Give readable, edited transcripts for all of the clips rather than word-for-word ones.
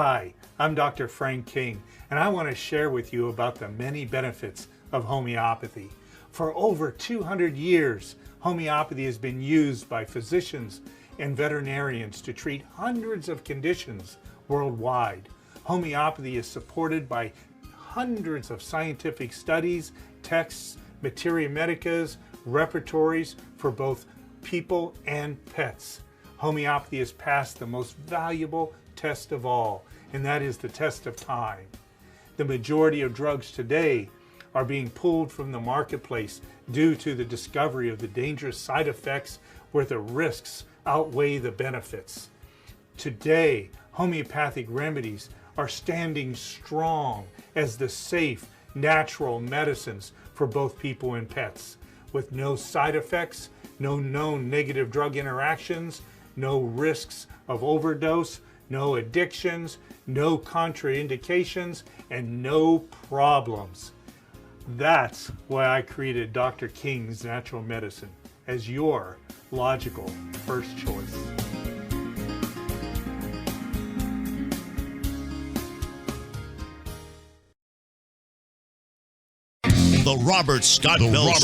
Hi, I'm Dr. Frank King, and I want to share with you about the many benefits of homeopathy. For over 200 years, homeopathy has been used by physicians and veterinarians to treat hundreds of conditions worldwide. Homeopathy is supported by hundreds of scientific studies, texts, materia medicas, repertories for both people and pets. Homeopathy has passed the most valuable test of all, and that is the test of time. The majority of drugs today are being pulled from the marketplace due to the discovery of the dangerous side effects where the risks outweigh the benefits. Today, homeopathic remedies are standing strong as the safe, natural medicines for both people and pets, with no side effects, no known negative drug interactions, no risks of overdose, no addictions, no contraindications, and no problems. That's why I created Dr. King's Natural Medicine as your logical first choice. The Robert Scott Bell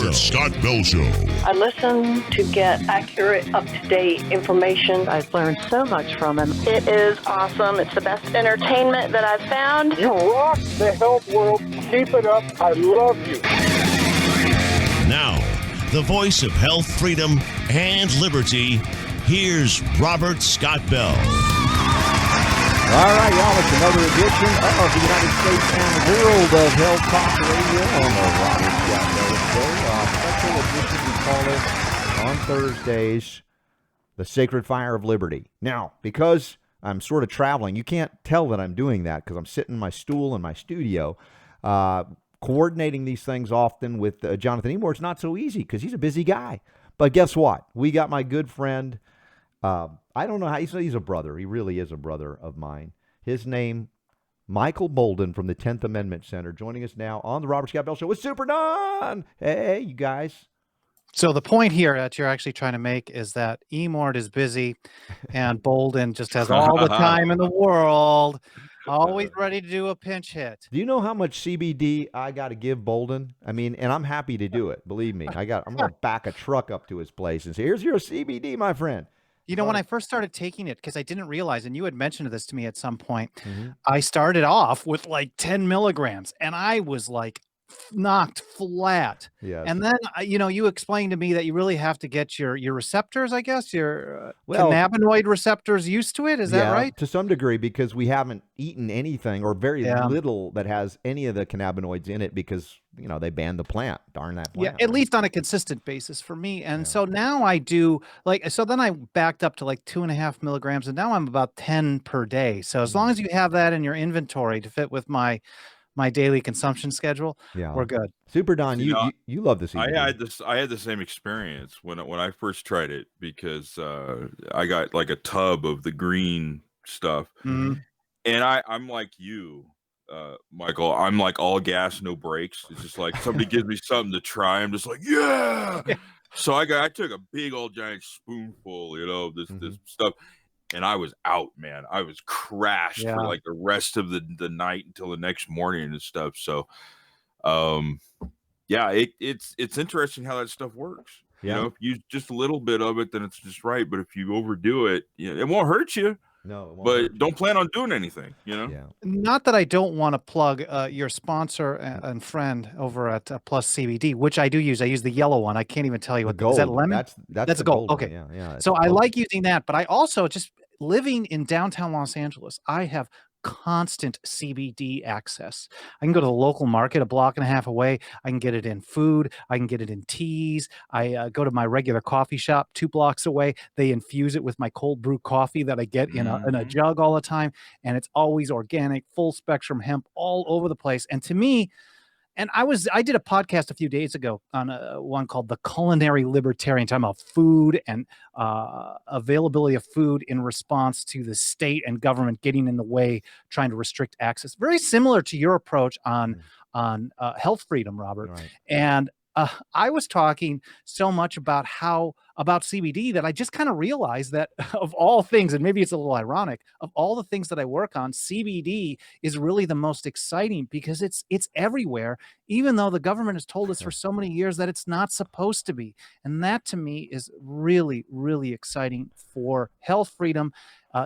Show. I listen to get accurate, up-to-date information. I've learned so much from him. It is awesome. It's the best entertainment that I've found. You rock the health world. Keep it up. I love you. Now, the voice of health, freedom, and liberty, here's Robert Scott Bell. All right, y'all, it's another edition of the United States and World of Health Talk Radio on the Robert Scott Bell Show. Special edition, we call it, on Thursdays, the Sacred Fire of Liberty. Now, because I'm sort of traveling, you can't tell that I'm doing that because I'm sitting in my stool in my studio, coordinating these things often with Jonathan Emore. It's not so easy because he's a busy guy. But guess what? We got my good friend, I don't know how, he's a brother. He really is a brother of mine. His name, Michael Boldin from the 10th Amendment Center, joining us now on the Robert Scott Bell Show with Super Don. Hey, you guys. So the point here that you're actually trying to make is that Emord is busy and Boldin just has all the time in the world, always ready to do a pinch hit. Do you know how much CBD I got to give Boldin? I mean, and I'm happy to do it. Believe me, I'm going to back a truck up to his place and say, here's your CBD, my friend. You know, when I first started taking it, because I didn't realize, and you had mentioned this to me at some point, I started off with like 10 milligrams, and I was like knocked flat. Yes. And then, you know, you explained to me that you really have to get your receptors, I guess, your cannabinoid receptors used to it. Is that right? To some degree, because we haven't eaten anything or very little that has any of the cannabinoids in it because, you know, they banned the plant. Darn that plant. Yeah, at least on a consistent basis for me. And so now I do so then I backed up to like 2.5 milligrams, and now I'm about 10 per day. So as long as you have that in your inventory to fit with my daily consumption schedule, we're good. Super Don, you love this. I had the same experience when I first tried it because I got like a tub of the green stuff, and I'm like you, Michael. I'm like all gas, no brakes. It's just like somebody gives me something to try, I'm just like, yeah. So I took a big old giant spoonful, you know, of this stuff. And I was out, man. I was crashed for like the rest of the night until the next morning and stuff. So, it's interesting how that stuff works. Yeah. You know, if you just a little bit of it, then it's just right. But if you overdo it, it won't hurt you. No, it won't but don't plan on doing anything. You know. Yeah. Not that I don't want to plug your sponsor and friend over at Plus CBD, which I do use. I use the yellow one. I can't even tell you what gold. Is that lemon? That's a gold. Okay. Yeah. So I like using that, but I also just living in downtown Los Angeles, I have constant CBD access. I can go to the local market a block and a half away. I can get it in food. I can get it in teas. I go to my regular coffee shop 2 blocks away. They infuse it with my cold brew coffee that I get in a jug all the time. And it's always organic, full spectrum hemp all over the place. And to me, and I did a podcast a few days ago on one called The Culinary Libertarian, talking about food and availability of food in response to the state and government getting in the way, trying to restrict access. Very similar to your approach on health freedom, Robert. Right. And I was talking so much about how about CBD that I just kind of realized that of all things, and maybe it's a little ironic, of all the things that I work on, CBD is really the most exciting because it's everywhere, even though the government has told us for so many years that it's not supposed to be. And that to me is really, really exciting for health freedom,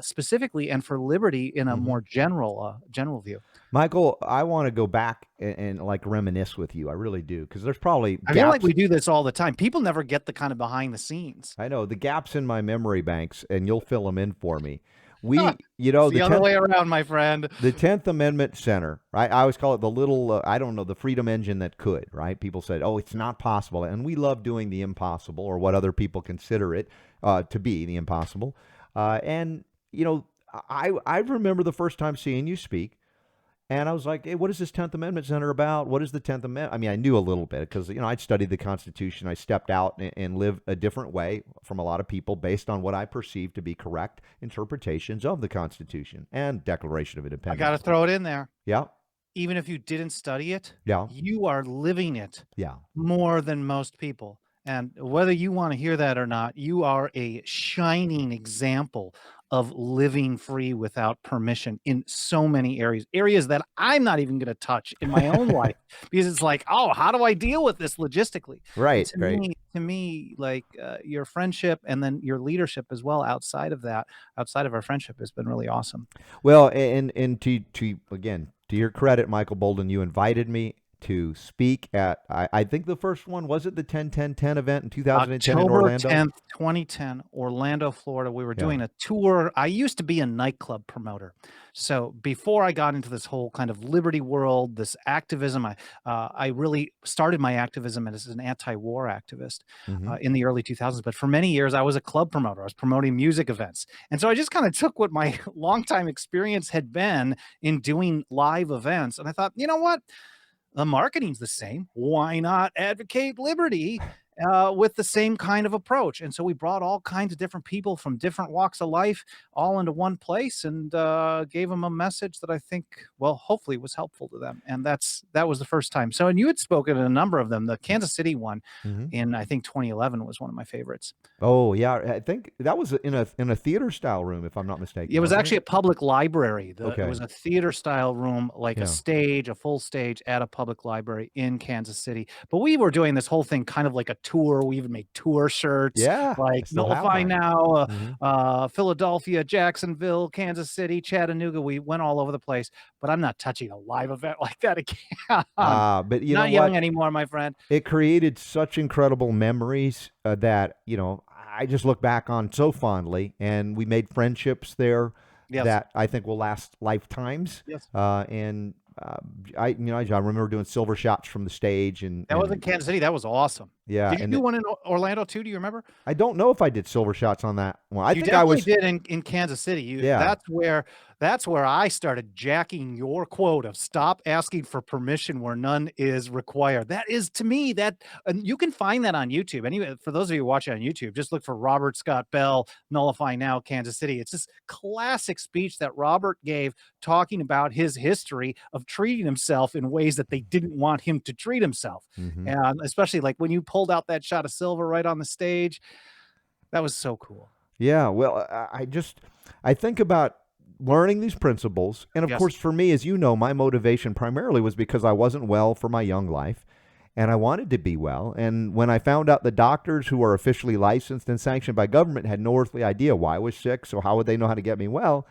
specifically, and for liberty in a more general view. Michael, I want to go back and like reminisce with you. I really do, because there's probably I feel like we do this all the time. People never get the kind of behind the scenes. I know the gaps in my memory banks, and you'll fill them in for me. It's the other way around, my friend. The 10th Amendment Center, right? I always call it the little, I don't know, the freedom engine that could, right? People said, oh, it's not possible. And we love doing the impossible, or what other people consider it to be the impossible. And, you know, I remember the first time seeing you speak. And I was like, hey, what is this 10th Amendment Center about? What is the 10th Amendment? I mean, I knew a little bit because, you know, I'd studied the Constitution. I stepped out and lived a different way from a lot of people based on what I perceived to be correct interpretations of the Constitution and Declaration of Independence. I got to throw it in there. Yeah. Even if you didn't study it, yeah, you are living it yeah, more than most people. And whether you want to hear that or not, you are a shining example of living free without permission in so many areas that I'm not even going to touch in my own life, because it's like, oh, how do I deal with this logistically? Right. To me, like your friendship and then your leadership as well, outside of our friendship, has been really awesome. Well, and to again, to your credit, Michael Boldin, you invited me to speak at, I think the first one, was it the 10-10-10 event in 2010 in Orlando? October 10th, 2010, Orlando, Florida. We were doing a tour. I used to be a nightclub promoter. So before I got into this whole kind of liberty world, this activism, I really started my activism as an anti-war activist in the early 2000s. But for many years, I was a club promoter. I was promoting music events. And so I just kind of took what my longtime experience had been in doing live events. And I thought, you know what? The marketing's the same. Why not advocate liberty with the same kind of approach? And so we brought all kinds of different people from different walks of life all into one place and gave them a message that I think, well, hopefully was helpful to them. And that was the first time. So, and you had spoken at a number of them. The Kansas City one in, I think, 2011 was one of my favorites. Oh, yeah. I think that was in a theater style room, if I'm not mistaken. It was actually a public library. Okay. It was a theater style room, like a full stage at a public library in Kansas City. But we were doing this whole thing kind of like a tour. We even made tour shirts. Yeah. Like Nullify Now, Philadelphia, Jacksonville, Kansas City, Chattanooga. We went all over the place. But I'm not touching a live event like that again. But you not know young what? anymore, my friend. It created such incredible memories that, you know, I just look back on so fondly, and we made friendships there that I think will last lifetimes. Yes. And I remember doing silver shots from the stage, and that was in Kansas City. That was awesome. Yeah. Did you do one in Orlando too? Do you remember? I don't know if I did silver shots on that one. I think I was did in Kansas City. That's where I started jacking your quote of stop asking for permission where none is required. That is, to me, and you can find that on YouTube. Anyway, for those of you watching on YouTube, just look for Robert Scott Bell, Nullify Now, Kansas City. It's this classic speech that Robert gave talking about his history of treating himself in ways that they didn't want him to treat himself. And especially like when you pulled out that shot of silver right on the stage, that was so cool. Yeah. Well, I think about learning these principles. And of course, for me, as you know, my motivation primarily was because I wasn't well for my young life and I wanted to be well. And when I found out the doctors who are officially licensed and sanctioned by government had no earthly idea why I was sick, so how would they know how to get me well?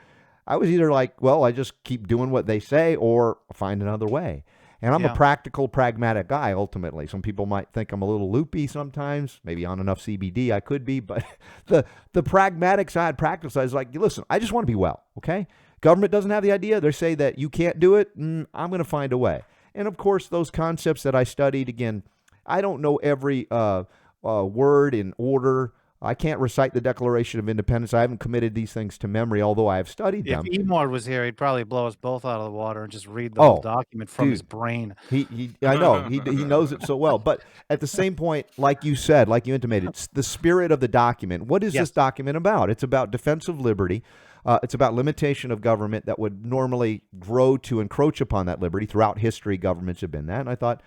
I was either like, well, I just keep doing what they say or find another way. And I'm a practical, pragmatic guy, ultimately. Some people might think I'm a little loopy sometimes, maybe on enough CBD I could be, but the pragmatic side, practical side is like, listen, I just want to be well, okay? Government doesn't have the idea. They say that you can't do it. I'm going to find a way. And, of course, those concepts that I studied, again, I don't know every word in order. I can't recite the Declaration of Independence. I haven't committed these things to memory, although I have studied them. If Emord was here, he'd probably blow us both out of the water and just read the whole document from his brain. I know. He knows it so well. But at the same point, like you said, like you intimated, it's the spirit of the document. What is this document about? It's about defense of liberty. It's about limitation of government that would normally grow to encroach upon that liberty. Throughout history, governments have been that. And I thought,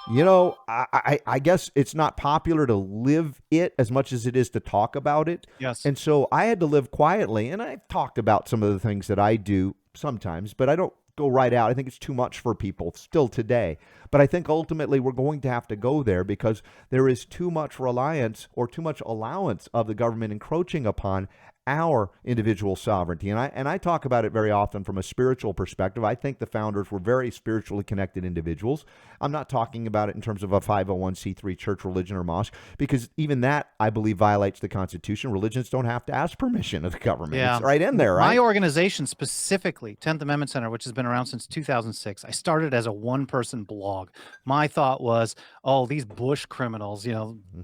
I guess it's not popular to live it as much as it is to talk about it. Yes. And so I had to live quietly. And I've talked about some of the things that I do sometimes, but I don't go right out. I think it's too much for people still today. But I think ultimately we're going to have to go there because there is too much reliance or too much allowance of the government encroaching upon our individual sovereignty. And I talk about it very often from a spiritual perspective. I think the founders were very spiritually connected individuals. I'm not talking about it in terms of a 501c3 church, religion, or mosque, because even that, I believe, violates the Constitution. Religions don't have to ask permission of the government. Yeah. It's right in there, right? My organization specifically, 10th Amendment Center, which has been around since 2006, I started as a one-person blog. My thought was, oh, these Bush criminals,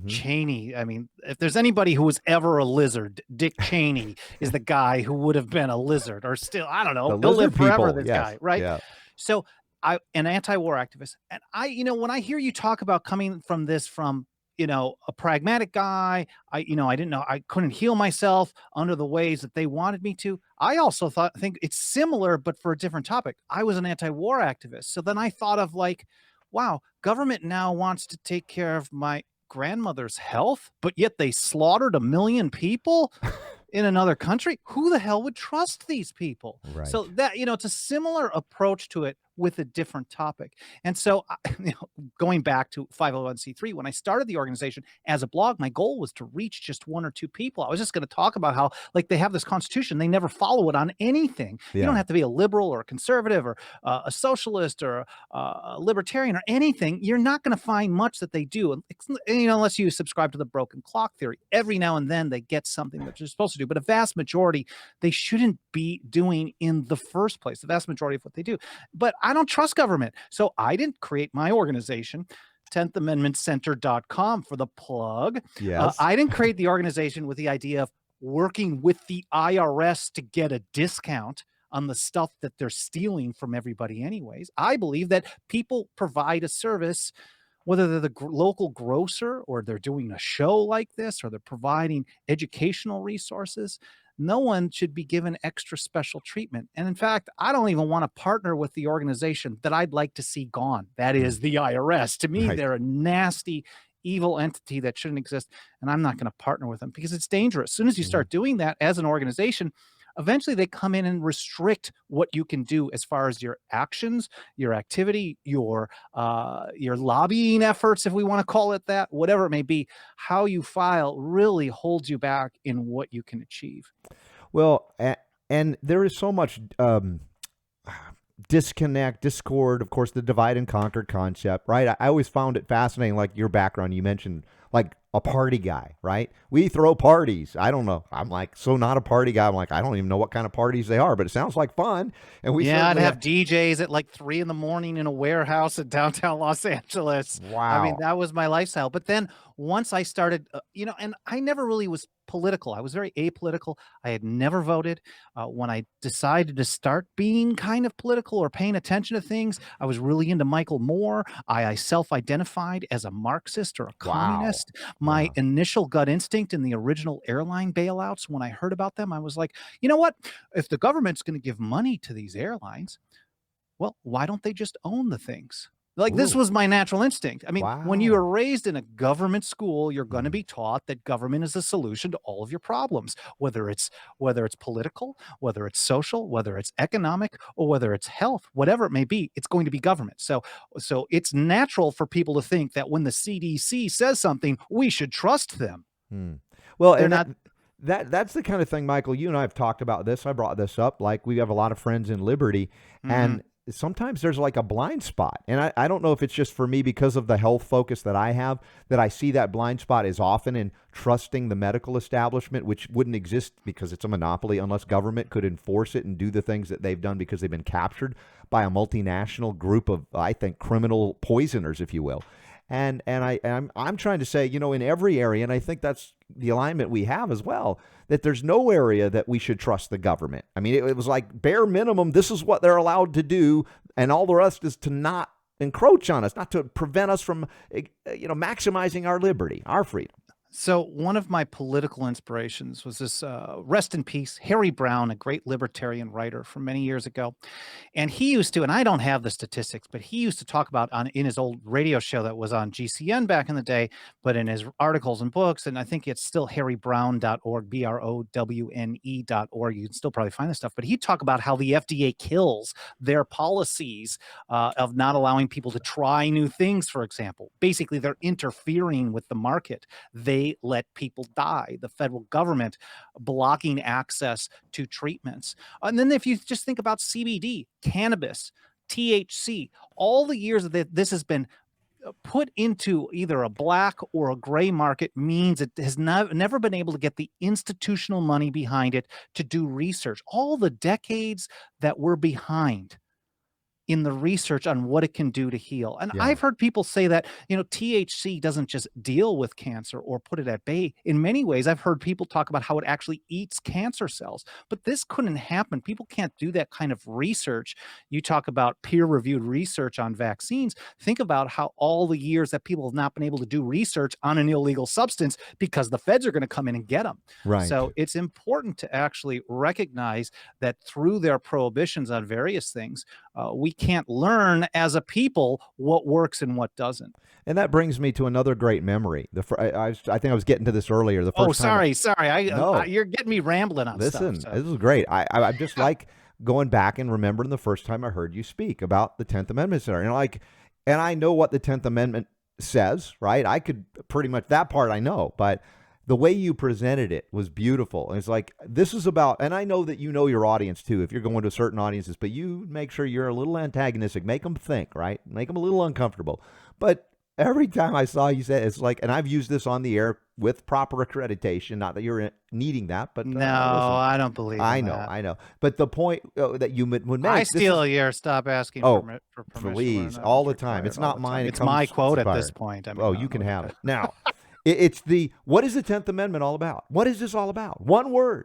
Cheney. I mean, if there's anybody who was ever a lizard, Dick Cheney is the guy who would have been a lizard, or still, I don't know, he'll live forever, this guy, right? Yeah. So an anti-war activist, and when I hear you talk about coming from this from a pragmatic guy, I didn't know, I couldn't heal myself under the ways that they wanted me to. I also think it's similar, but for a different topic. I was an anti-war activist. So then I thought of like, wow, government now wants to take care of my grandmother's health, but yet they slaughtered 1 million people in another country. Who the hell would trust these people? Right. So that, it's a similar approach to it with a different topic. And so, going back to 501c3, when I started the organization as a blog, my goal was to reach just 1 or 2 people. I was just going to talk about how, like, they have this constitution, they never follow it on anything. Yeah. You don't have to be a liberal or a conservative or a socialist or a libertarian or anything. You're not going to find much that they do, unless you subscribe to the broken clock theory. Every now and then they get something that you're supposed to do, but a vast majority they shouldn't be doing in the first place. The vast majority of what they do. But I don't trust government. So I didn't create my organization, 10thamendmentcenter.com for the plug. Yes. I didn't create the organization with the idea of working with the IRS to get a discount on the stuff that they're stealing from everybody anyways. I believe that people provide a service, whether they're the local grocer or they're doing a show like this or they're providing educational resources. No one should be given extra special treatment. And in fact, I don't even want to partner with the organization that I'd like to see gone. That is the IRS. To me, Right. They're a nasty, evil entity that shouldn't exist. And I'm not going to partner with them because it's dangerous. As soon as you start doing that as an organization, eventually they come in and restrict what you can do as far as your actions, your activity, your lobbying efforts, if we want to call it that, whatever it may be. How you file really holds you back in what you can achieve. Well, and there is so much disconnect, discord, of course, the divide and conquer concept, right? I always found it fascinating, like your background, you mentioned like a party guy, right? We throw parties. I don't know. I'm like, so not a party guy. I'm like, I don't even know what kind of parties they are, but it sounds like fun. And we I'd have DJs at like 3 a.m. in a warehouse in downtown Los Angeles. Wow. I mean, that was my lifestyle. But then once I started, and I never really was political. I was very apolitical. I had never voted. When I decided to start being kind of political or paying attention to things, I was really into Michael Moore. I self-identified as a Marxist or a communist. My initial gut instinct in the original airline bailouts, when I heard about them, I was like, you know what? If the government's going to give money to these airlines, well, why don't they just own the things? Like, this was my natural instinct. I mean, when you are raised in a government school, you're going to be taught that government is the solution to all of your problems, whether it's political, whether it's social, whether it's economic, or whether it's health, whatever it may be, it's going to be government. So it's natural for people to think that when the CDC says something, we should trust them. Well, They're and not. That's the kind of thing, Michael, you and I have talked about this. I brought this up. Like, we have a lot of friends in Liberty, and sometimes there's like a blind spot. And I don't know if it's just for me because of the health focus that I have, that I see that blind spot as often in trusting the medical establishment, which wouldn't exist because it's a monopoly unless government could enforce it and do the things that they've done because they've been captured by a multinational group of, I think, criminal poisoners, if you will. And I'm trying to say, in every area, and I think that's the alignment we have as well, that there's no area that we should trust the government. I mean, it was like bare minimum, this is what they're allowed to do, and all the rest is to not encroach on us, not to prevent us from, maximizing our liberty, our freedom. So one of my political inspirations was this, rest in peace, Harry Browne, a great libertarian writer from many years ago. And he used to, and I don't have the statistics, but he used to talk about in his old radio show that was on GCN back in the day, but in his articles and books, and I think it's still harrybrowne.org, BROWNE.org. You can still probably find this stuff, but he'd talk about how the FDA kills their policies of not allowing people to try new things, for example. Basically, they're interfering with the market. They let people die. The federal government blocking access to treatments. And then if you just think about CBD, cannabis, THC, all the years that this has been put into either a black or a gray market means it has never been able to get the institutional money behind it to do research. All the decades that we're behind in the research on what it can do to heal. And Yeah. I've heard people say that, THC doesn't just deal with cancer or put it at bay. In many ways, I've heard people talk about how it actually eats cancer cells, but this couldn't happen. People can't do that kind of research. You talk about peer-reviewed research on vaccines. Think about how all the years that people have not been able to do research on an illegal substance because the feds are going to come in and get them. Right. So it's important to actually recognize that through their prohibitions on various things, we can't learn as a people what works and what doesn't. And that brings me to another great memory. I think I was getting to this earlier. The first sorry. No. You're getting me rambling on Listen, stuff. So. this is great. I just like going back and remembering the first time I heard you speak about the 10th Amendment scenario. And I know what the 10th Amendment says, right? I could pretty much, that part I know, but the way you presented it was beautiful. And it's like, this is about, and I know that you know your audience too, if you're going to certain audiences, but you make sure you're a little antagonistic, make them think, right? Make them a little uncomfortable. But every time I saw you say, it's like, and I've used this on the air with proper accreditation, not that you're needing that, but no, I don't believe in I know. But the point that you would make, I steal your stop asking for permission. Please, all the time. It's not mine. It's my quote at this point. I mean, you can have it. Now, it's what is the 10th Amendment all about? What is this all about? One word,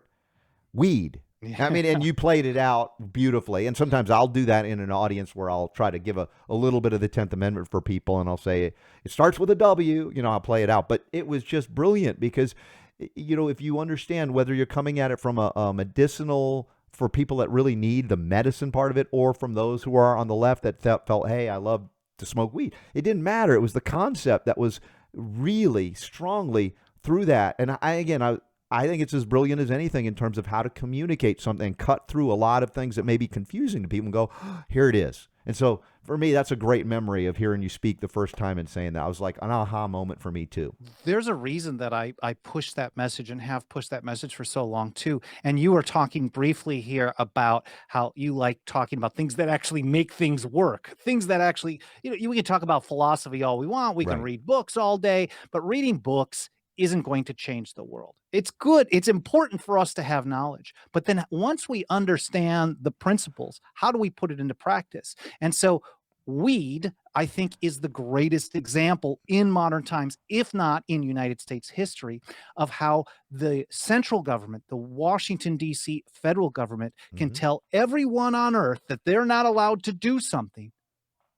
weed. I mean, and you played it out beautifully. And sometimes I'll do that in an audience where I'll try to give a little bit of the 10th Amendment for people. And I'll say, it starts with a W, I'll play it out. But it was just brilliant because, if you understand whether you're coming at it from a medicinal, for people that really need the medicine part of it, or from those who are on the left that felt, hey, I love to smoke weed. It didn't matter. It was the concept that was really strongly through that. And I think it's as brilliant as anything in terms of how to communicate something and cut through a lot of things that may be confusing to people and go, here it is. And so for me, that's a great memory of hearing you speak the first time and saying that. I was like an aha moment for me too. There's a reason that I push that message and have pushed that message for so long too. And you were talking briefly here about how you like talking about things that actually make things work, things that actually, we can talk about philosophy all we want. We can read books all day, but reading books isn't going to change the world. It's good. It's important for us to have knowledge. But then once we understand the principles, how do we put it into practice? And so weed, I think, is the greatest example in modern times, if not in United States history, of how the central government, the Washington, D.C. federal government, can tell everyone on earth that they're not allowed to do something,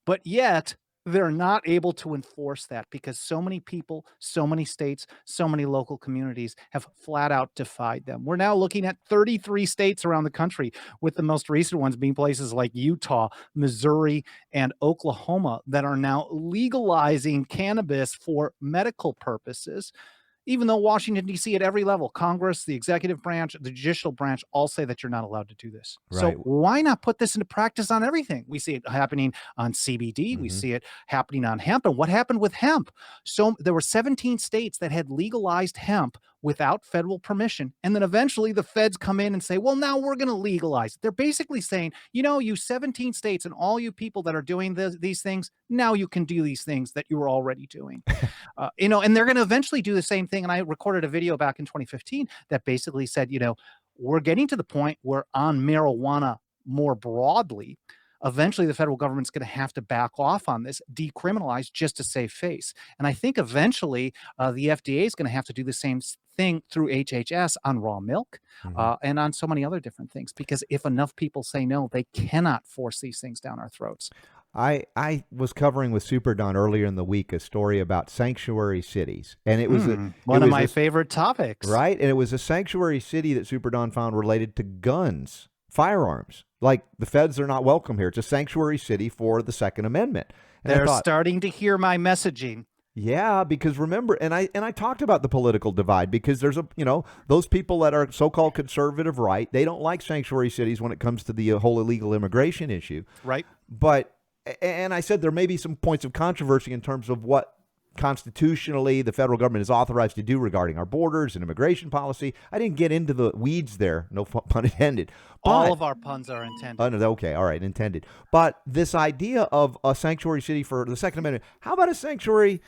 but yet they're not able to enforce that because so many people, so many states, so many local communities have flat out defied them. We're now looking at 33 states around the country, with the most recent ones being places like Utah, Missouri, and Oklahoma that are now legalizing cannabis for medical purposes. Even though Washington, D.C. at every level, Congress, the executive branch, the judicial branch, all say that you're not allowed to do this. Right. So why not put this into practice on everything? We see it happening on CBD. We see it happening on hemp. And what happened with hemp? So there were 17 states that had legalized hemp without federal permission. And then eventually the feds come in and say, well, now we're going to legalize it. They're basically saying, you 17 states and all you people that are doing these things, now you can do these things that you were already doing. And they're going to eventually do the same thing. And I recorded a video back in 2015 that basically said, we're getting to the point where on marijuana more broadly, eventually the federal government's going to have to back off on this, decriminalize just to save face. And I think eventually the FDA is going to have to do the same thing through HHS on raw milk and on so many other different things, because if enough people say no, they cannot force these things down our throats. I was covering with Super Don earlier in the week a story about sanctuary cities, and it was one of my favorite topics, right? And it was a sanctuary city that Super Don found related to guns, firearms. Like the feds are not welcome here. It's a sanctuary city for the Second Amendment. And they're starting to hear my messaging. Yeah, because remember, and I talked about the political divide, because there's those people that are so-called conservative right, they don't like sanctuary cities when it comes to the whole illegal immigration issue. Right. And I said there may be some points of controversy in terms of what constitutionally the federal government is authorized to do regarding our borders and immigration policy. I didn't get into the weeds there, no pun intended. But, all of our puns are intended. Okay, all right, intended. But this idea of a sanctuary city for the Second Amendment, how about a sanctuary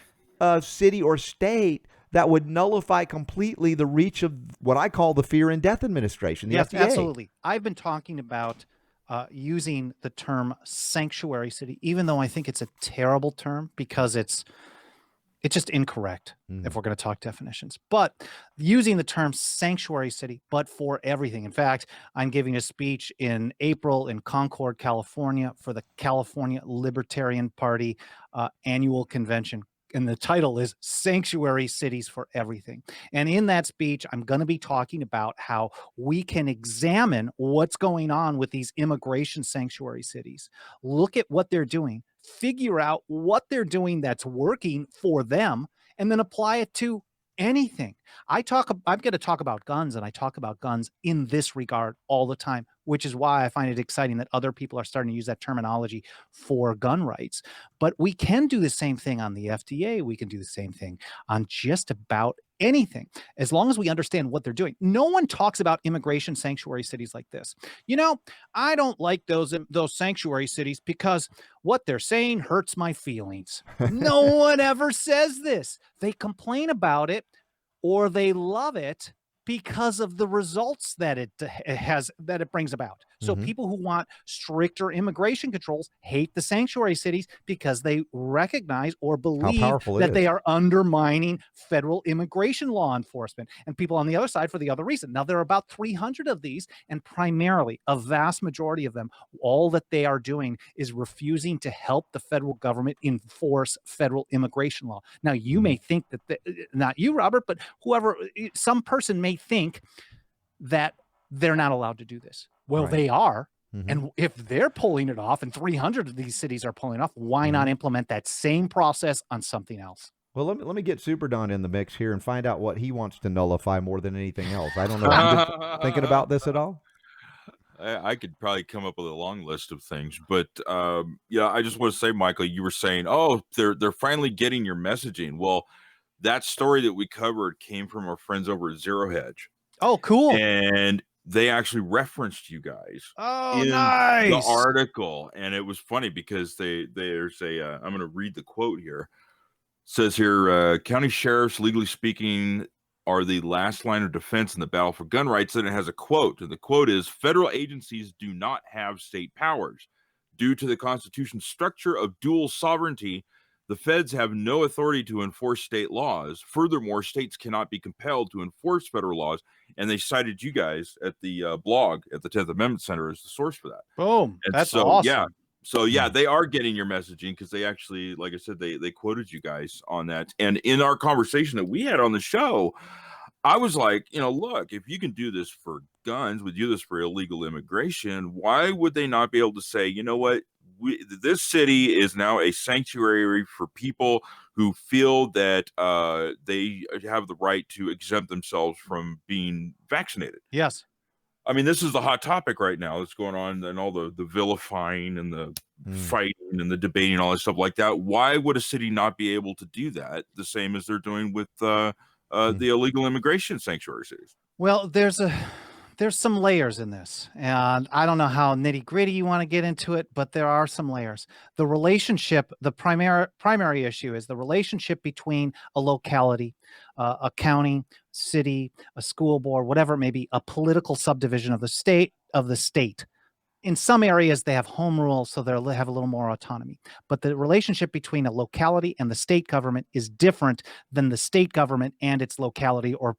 city or state that would nullify completely the reach of what I call the Fear and Death Administration, the yes, FDA? Absolutely. I've been talking about using the term sanctuary city, even though I think it's a terrible term because it's just incorrect if we're going to talk definitions. But using the term sanctuary city, but for everything. In fact, I'm giving a speech in April in Concord, California for the California Libertarian Party annual convention. And the title is Sanctuary Cities for Everything. And in that speech, I'm going to be talking about how we can examine what's going on with these immigration sanctuary cities. Look at what they're doing, figure out what they're doing that's working for them, and then apply it to anything. I'm going to talk about guns, and I talk about guns in this regard all the time, which is why I find it exciting that other people are starting to use that terminology for gun rights. But we can do the same thing on the FDA. We can do the same thing on just about anything, as long as we understand what they're doing. No one talks about immigration sanctuary cities like this. I don't like those sanctuary cities because what they're saying hurts my feelings. No one ever says this. They complain about it or they love it because of the results that it brings about. So people who want stricter immigration controls hate the sanctuary cities because they recognize or believe that they are undermining federal immigration law enforcement. And people on the other side for the other reason. Now, there are about 300 of these, and primarily a vast majority of them, all that they are doing is refusing to help the federal government enforce federal immigration law. Now, you may think that, not you, Robert, but whoever, some person may think that they're not allowed to do this. Well, they are. And if they're pulling it off and 300 of these cities are pulling it off, why not implement that same process on something else? Well, let me get Super Don in the mix here and find out what he wants to nullify more than anything else. I don't know. Have you been thinking about this at all? I could probably come up with a long list of things, but I just want to say, Michael, you were saying, oh, they're finally getting your messaging. Well, that story that we covered came from our friends over at Zero Hedge. Oh, cool. And they actually referenced you guys in nice. the article. And it was funny because there's I'm going to read the quote here. It says here, county sheriffs, legally speaking, are the last line of defense in the battle for gun rights. And it has a quote. And the quote is, federal agencies do not have state powers. Due to the Constitution's structure of dual sovereignty, the feds have no authority to enforce state laws. Furthermore, states cannot be compelled to enforce federal laws. And they cited you guys at the blog at the 10th Amendment Center as the source for that. Boom. And that's awesome. Yeah. So, they are getting your messaging because they actually, like I said, they quoted you guys on that. And in our conversation that we had on the show, I was like, look, if you can do this for guns, we do this for illegal immigration, why would they not be able to say, you know what? This city is now a sanctuary for people who feel that they have the right to exempt themselves from being vaccinated. Yes. I mean, this is the hot topic right now that's going on, and all the vilifying and the fighting and the debating and all that stuff like that. Why would a city not be able to do that the same as they're doing with the illegal immigration sanctuary cities? Well, there's some layers in this, and I don't know how nitty gritty you want to get into it, but there are some layers. The relationship, the primary issue is the relationship between a locality, a county, city, a school board, whatever it may be, a political subdivision of the state. In some areas, they have home rule, so they have a little more autonomy. But the relationship between a locality and the state government is different than the state government and its locality or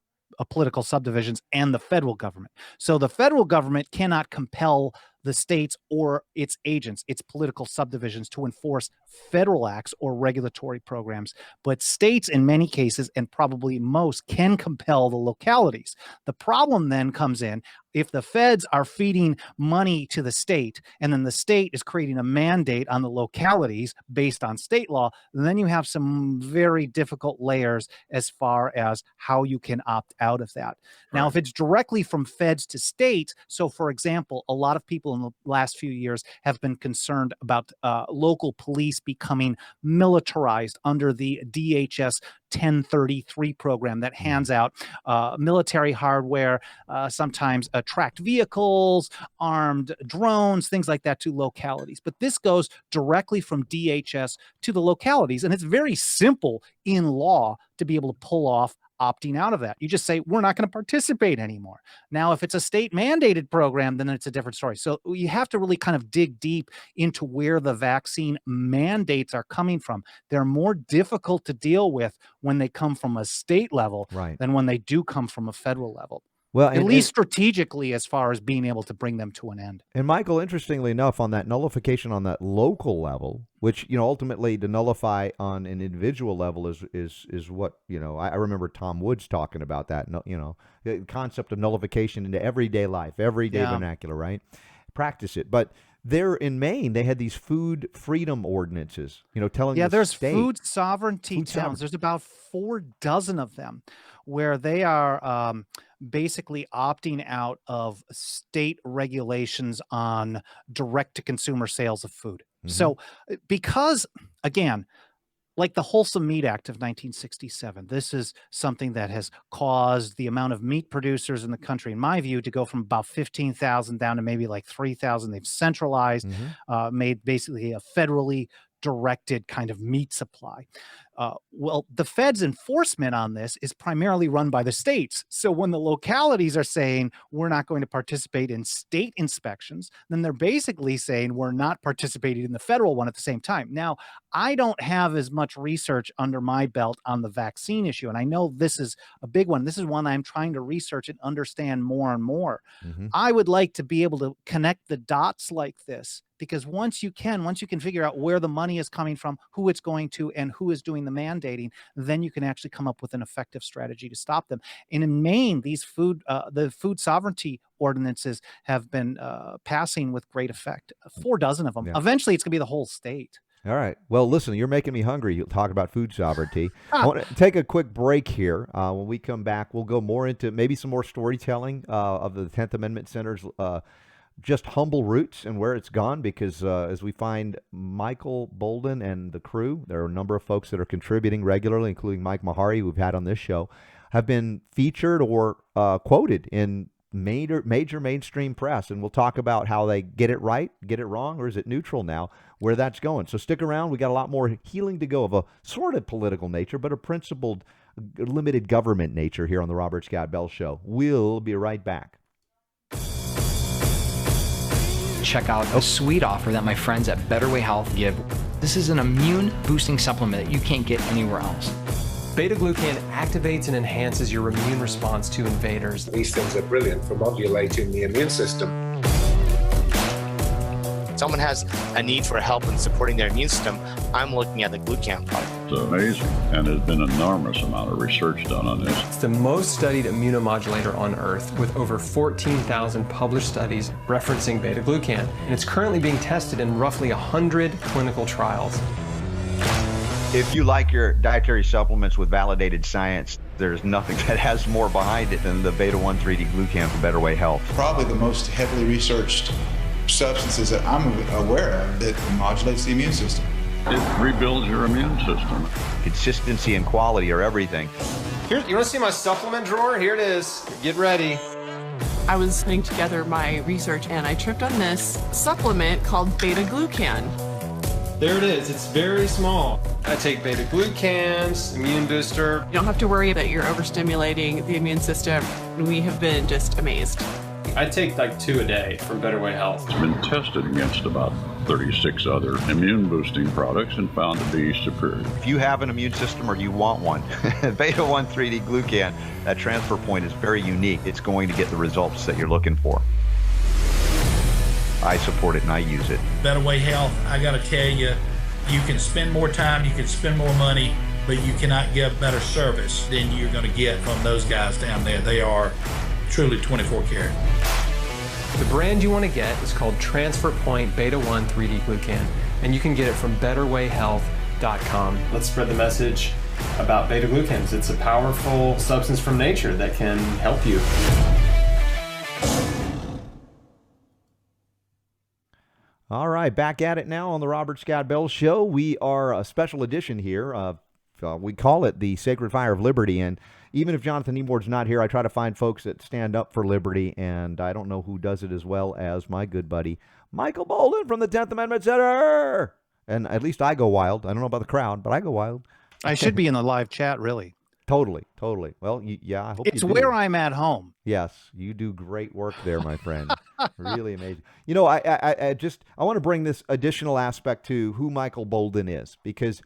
political subdivisions and the federal government. So the federal government cannot compel the states or its agents, its political subdivisions, to enforce federal acts or regulatory programs. But states, in many cases, and probably most, can compel the localities. The problem then comes in if the feds are feeding money to the state and then the state is creating a mandate on the localities based on state law, then you have some very difficult layers as far as how you can opt out of that. Now, if it's directly from feds to states, so for example, a lot of people in the last few years have been concerned about local police becoming militarized under the DHS 1033 program that hands out military hardware, sometimes tracked vehicles, armed drones, things like that to localities. But this goes directly from DHS to the localities. And it's very simple in law to be able to pull off opting out of that. You just say, we're not going to participate anymore. Now, if it's a state mandated program, then it's a different story. So you have to really kind of dig deep into where the vaccine mandates are coming from. They're more difficult to deal with when they come from a state level than when they do come from a federal level. Well, at least strategically, as far as being able to bring them to an end. And Michael, interestingly enough, on that nullification on that local level, which, ultimately to nullify on an individual level is what, I remember Tom Woods talking about that, the concept of nullification into everyday life, everyday vernacular, right? Practice it. But there in Maine, they had these food freedom ordinances, telling there's food sovereignty towns. There's about 4 dozen of them where they are basically opting out of state regulations on direct-to-consumer sales of food. So because, again, like the Wholesome Meat Act of 1967, this is something that has caused the amount of meat producers in the country, in my view, to go from about 15,000 down to maybe like 3,000. They've centralized, made basically a federally directed kind of meat supply. Well, the feds' enforcement on this is primarily run by the states. So when the localities are saying we're not going to participate in state inspections, then they're basically saying we're not participating in the federal one at the same time. Now, I don't have as much research under my belt on the vaccine issue, and I know this is a big one. This is one I'm trying to research and understand more and more. I would like to be able to connect the dots like this, because once you can figure out where the money is coming from, who it's going to, and who is doing the mandating, then you can actually come up with an effective strategy to stop them. And in Maine, these the food sovereignty ordinances have been passing with great effect. 4 dozen of them. Yeah. Eventually, it's going to be the whole state. All right. Well, listen, you're making me hungry. You'll talk about food sovereignty. I want to take a quick break here. When we come back, we'll go more into maybe some more storytelling of the 10th Amendment Center's just humble roots and where it's gone, because as we find Michael Boldin and the crew, there are a number of folks that are contributing regularly, including Mike Mahari, who we've had on this show, have been featured or quoted in major mainstream press. And we'll talk about how they get it right, get it wrong, or is it neutral now, where that's going. So stick around. We got a lot more healing to go of a sort of political nature, but a principled, limited government nature here on the Robert Scott Bell Show. We'll be right back. Check out a sweet offer that my friends at Better Way Health give. This is an immune boosting supplement that you can't get anywhere else. Beta-glucan activates and enhances your immune response to invaders. These things are brilliant for modulating the immune system. Someone has a need for help in supporting their immune system, I'm looking at the glucan product. It's amazing, and there's been an enormous amount of research done on this. It's the most studied immunomodulator on Earth, with over 14,000 published studies referencing beta-glucan, and it's currently being tested in roughly 100 clinical trials. If you like your dietary supplements with validated science, there's nothing that has more behind it than the beta-1,3-D-glucan from Better Way Health. Probably the most heavily researched substances that I'm aware of that modulates the immune system. It rebuilds your immune system. Consistency and quality are everything. Here, you want to see my supplement drawer? Here it is. Get ready. I was putting together my research and I tripped on this supplement called beta-glucan. There it is. It's very small. I take beta-glucans, immune booster. You don't have to worry that you're overstimulating the immune system. We have been just amazed. I take like 2 a day from Better Way Health. It's been tested against about 36 other immune boosting products and found to be superior. If you have an immune system or you want one, beta-1,3-D-glucan, that transfer point is very unique. It's going to get the results that you're looking for. I support it and I use it. Better Way Health, I got to tell you, you can spend more time, you can spend more money, but you cannot get better service than you're going to get from those guys down there. They are truly 24 karat. The brand you want to get is called Transfer Point Beta 1 3D Glucan, and you can get it from betterwayhealth.com. Let's spread the message about beta glucans. It's a powerful substance from nature that can help you. All right, back at it now on the Robert Scott Bell Show. We are a special edition here. We call it the Sacred Fire of Liberty, and even if Jonathan Emord's not here, I try to find folks that stand up for liberty, and I don't know who does it as well as my good buddy Michael Boldin from the 10th Amendment Center. And at least I go wild. I don't know about the crowd, but I go wild. I should be in the live chat, really. Totally. Well, yeah, I hope it's you do. where I'm at home. Yes, you do great work there, my friend. Really amazing. You know, I want to bring this additional aspect to who Michael Boldin is, because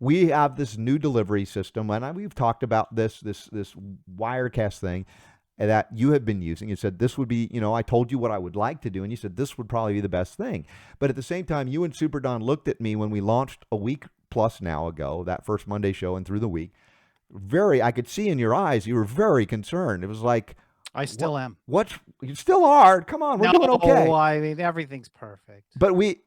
we have this new delivery system, and we've talked about this Wirecast thing that you have been using. You said this would be, I told you what I would like to do, and you said this would probably be the best thing. But at the same time, you and Super Don looked at me when we launched a week plus now ago, that first Monday show and through the week. I could see in your eyes, you were very concerned. It was like, I still am. What? You still are. Come on, we're doing okay. No, I mean, everything's perfect. But my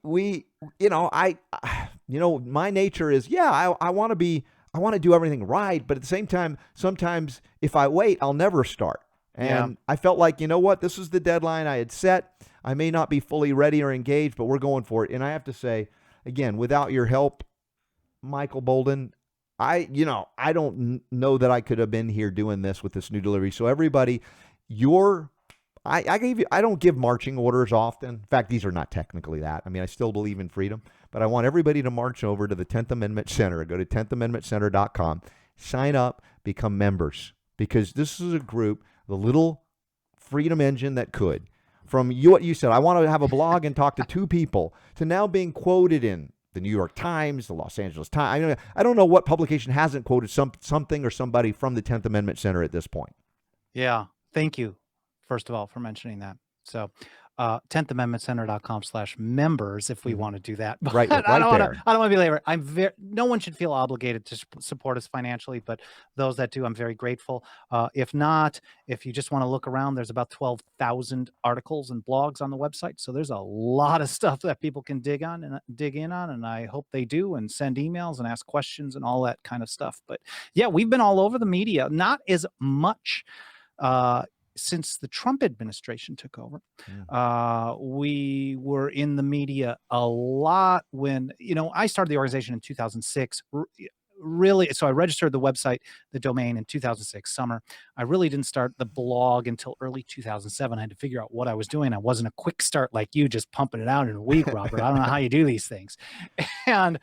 nature is, I want to do everything right. But at the same time, sometimes if I wait, I'll never start. And I felt like, this is the deadline I had set. I may not be fully ready or engaged, but we're going for it. And I have to say, again, without your help, Michael Boldin, I don't know that I could have been here doing this with this new delivery. So everybody, I don't give marching orders often. In fact, these are not technically that. I mean, I still believe in freedom, but I want everybody to march over to the 10th Amendment Center. Go to 10thamendmentcenter.com, sign up, become members, because this is a group, the little freedom engine that could. From what you said, I want to have a blog and talk to two people, to now being quoted in the New York Times, the Los Angeles Times. I don't know what publication hasn't quoted something or somebody from the 10th Amendment Center at this point. Yeah. Thank you, first of all, for mentioning that. So 10thamendmentcenter.com/members if we want to do that. But right I don't there. want to be labor. No one should feel obligated to support us financially, but those that do, I'm very grateful. If not, if you just want to look around, there's about 12,000 articles and blogs on the website. So there's a lot of stuff that people can dig in on, and I hope they do, and send emails and ask questions and all that kind of stuff. But yeah, we've been all over the media, not as much since the Trump administration took over. We were in the media a lot when, I started the organization in 2006. Really, so I registered the website, the domain, in 2006 summer. I really didn't start the blog until early 2007. I had to figure out what I was doing. I wasn't a quick start like you, just pumping it out in a week, Robert. I don't know how you do these things. And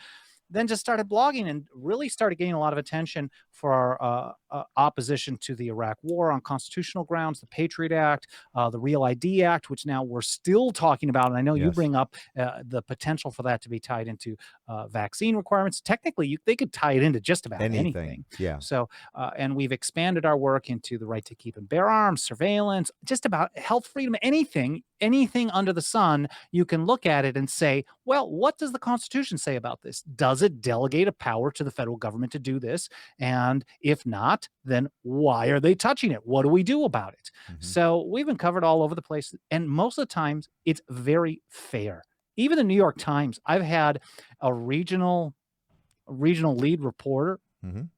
then just started blogging and really started getting a lot of attention for our opposition to the Iraq War on constitutional grounds, the Patriot Act, the Real ID Act, which now we're still talking about. And I know you bring up the potential for that to be tied into vaccine requirements. Technically, they could tie it into just about anything. Yeah. So, and we've expanded our work into the right to keep and bear arms, surveillance, just about health freedom, anything under the sun. You can look at it and say, well, what does the Constitution say about this? Does it delegate a power to the federal government to do this? And if not, then why are they touching it? What do we do about it? So we've been covered all over the place. And most of the times it's very fair. Even the New York Times, I've had a regional lead reporter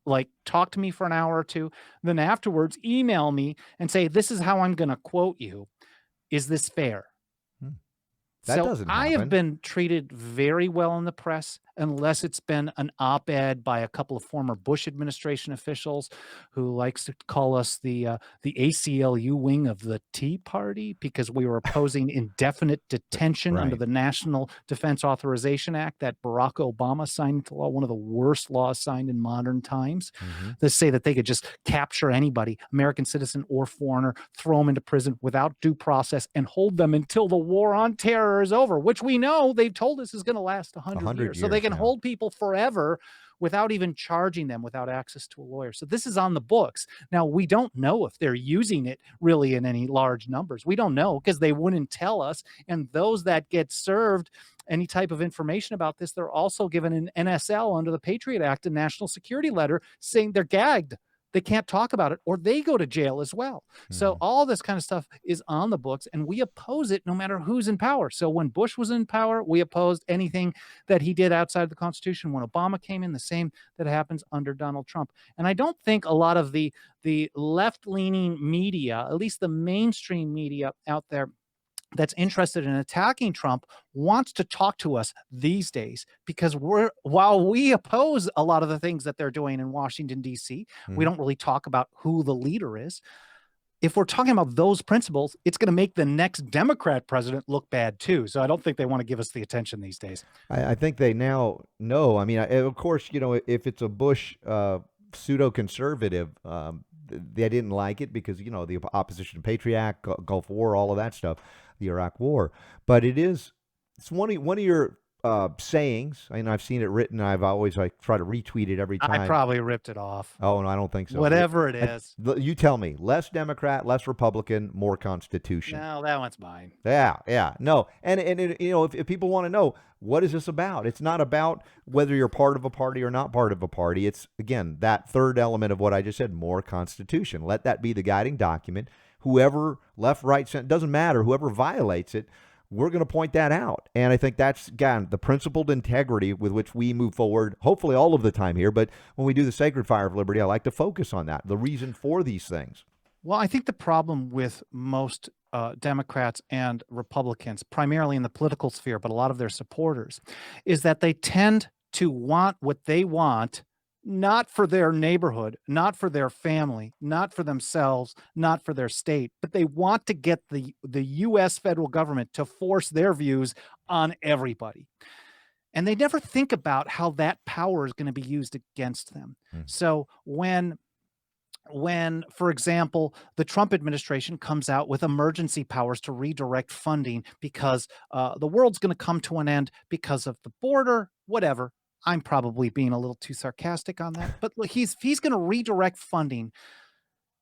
like talk to me for an hour or two, then afterwards email me and say, this is how I'm going to quote you. Is this fair? That doesn't happen. I have been treated very well in the press, unless it's been an op-ed by a couple of former Bush administration officials who likes to call us the ACLU wing of the Tea Party because we were opposing indefinite detention under the National Defense Authorization Act that Barack Obama signed into law, one of the worst laws signed in modern times. They say that they could just capture anybody, American citizen or foreigner, throw them into prison without due process and hold them until the war on terror is over, which we know they've told us is going to last 100 years. So they can hold people forever without even charging them, without access to a lawyer. So this is on the books. Now, we don't know if they're using it really in any large numbers. We don't know because they wouldn't tell us. And those that get served any type of information about this, they're also given an NSL under the Patriot Act, a national security letter saying they're gagged. They can't talk about it, or they go to jail as well. So all this kind of stuff is on the books, and we oppose it no matter who's in power. So when Bush was in power, we opposed anything that he did outside the Constitution. When Obama came in, the same that happens under Donald Trump. And I don't think a lot of the left-leaning media, at least the mainstream media out there, that's interested in attacking Trump wants to talk to us these days, because while we oppose a lot of the things that they're doing in Washington, D.C., we don't really talk about who the leader is. If we're talking about those principles, it's going to make the next Democrat president look bad too. So I don't think they want to give us the attention these days. I think they now know. I mean, of course, if it's a Bush pseudo-conservative, they didn't like it because, the opposition to Patriot Act, Gulf War, all of that stuff, the Iraq War. But it's one of your sayings. I know I've seen it written. I've always try to retweet it every time. I probably ripped it off. Oh, no, I don't think so. Whatever it is. You tell me. Less Democrat, less Republican, more Constitution. No, that one's mine. Yeah. No. And if people want to know, what is this about? It's not about whether you're part of a party or not part of a party. It's, again, that third element of what I just said, more Constitution. Let that be the guiding document. Whoever, left, right, center, doesn't matter. Whoever violates it, we're going to point that out. And I think that's, again, the principled integrity with which we move forward, hopefully all of the time here. But when we do the Sacred Fire of Liberty, I like to focus on that, the reason for these things. Well, I think the problem with most Democrats and Republicans, primarily in the political sphere, but a lot of their supporters, is that they tend to want what they want, not for their neighborhood, not for their family, not for themselves, not for their state, but they want to get the U.S. federal government to force their views on everybody. And they never think about how that power is going to be used against them. So when, for example, the Trump administration comes out with emergency powers to redirect funding because the world's going to come to an end because of the border, whatever. I'm probably being a little too sarcastic on that, but look, he's going to redirect funding.